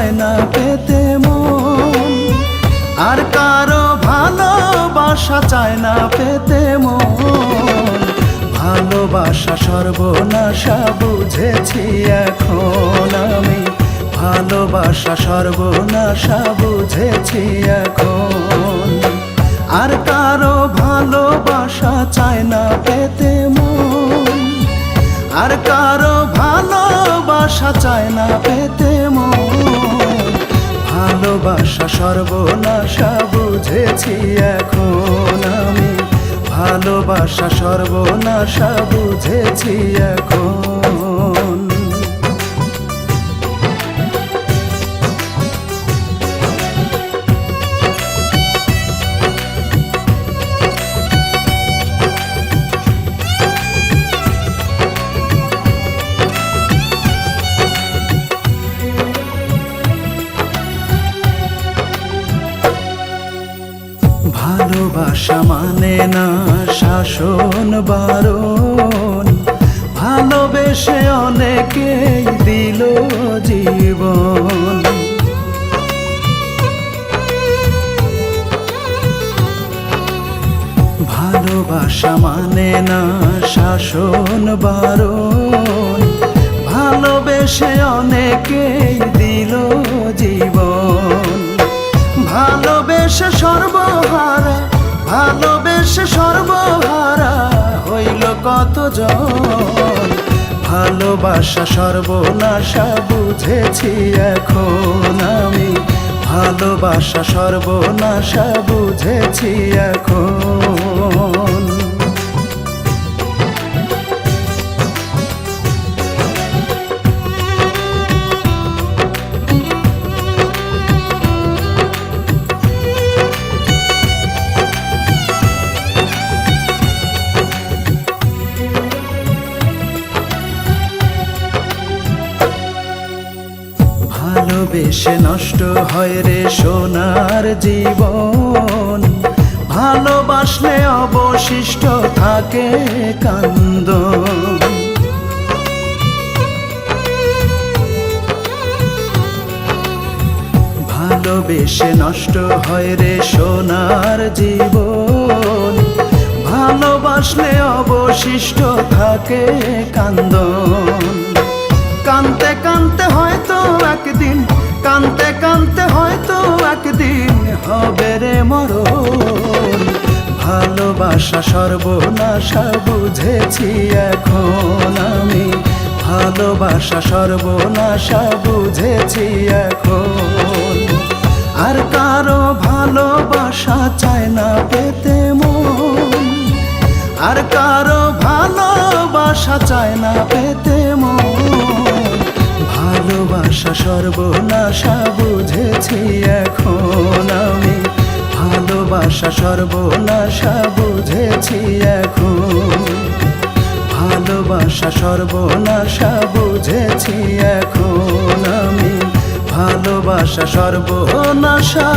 চায় না পেতে মন, আর কারো ভালোবাসা চায় না পেতে মন। ভালোবাসা সর্বনাশা বুঝেছি এখন আমি, ভালোবাসা সর্বনাশা বুঝেছি এখন। আর কারো ভালোবাসা চায় না পেতে মন, আর কারো ভালোবাসা চায় না পেতে মন। ভালোবাসা সর্বনাশা বুঝেছি এখন আমি, ভালোবাসা সর্বনাশা বুঝেছি এখন। ভালোবাসা মানে না শাসন বারণ, ভালোবেসে অনেকেই দিল জীবন। ভালোবাসা মানে না শাসন বারণ, ভালোবেসে অনেকেই দিল জীবন। ভালোবেসে সর্বহারা, ভালোবেসে সর্বহারা হইল কতজন। ভালোবাসা সর্বনাশা বুঝেছি এখন আমি, ভালোবাসা সর্বনাশা বুঝেছি এখন। ভালোবেসে নষ্ট হয় রে সোনার জীবন, ভালোবাসলে অবশিষ্ট থাকে কান্দন। ভালোবেসে নষ্ট হয় রে সোনার জীবন, ভালোবাসলে অবশিষ্ট থাকে কান্দন। কানতে কানতে হয়তো একদিন, কানতে কানতে হয়তো একদিন হবে রে মরণ। ভালোবাসা সর্বনাশা বুঝেছি এখন আমি, ভালোবাসা সর্বনাশা বুঝেছি এখন। আর কারো ভালোবাসা চায় না পেতে মন, আর কারো ভালোবাসা চায় না পেতে মন। ভালোবাসা সর্বনাশা বুঝেছি এখন আমি, ভালোবাসা সর্বনাশা বুঝেছি এখন। ভালোবাসা সর্বনাশা বুঝেছি এখন আমি, ভালোবাসা সর্বনাশা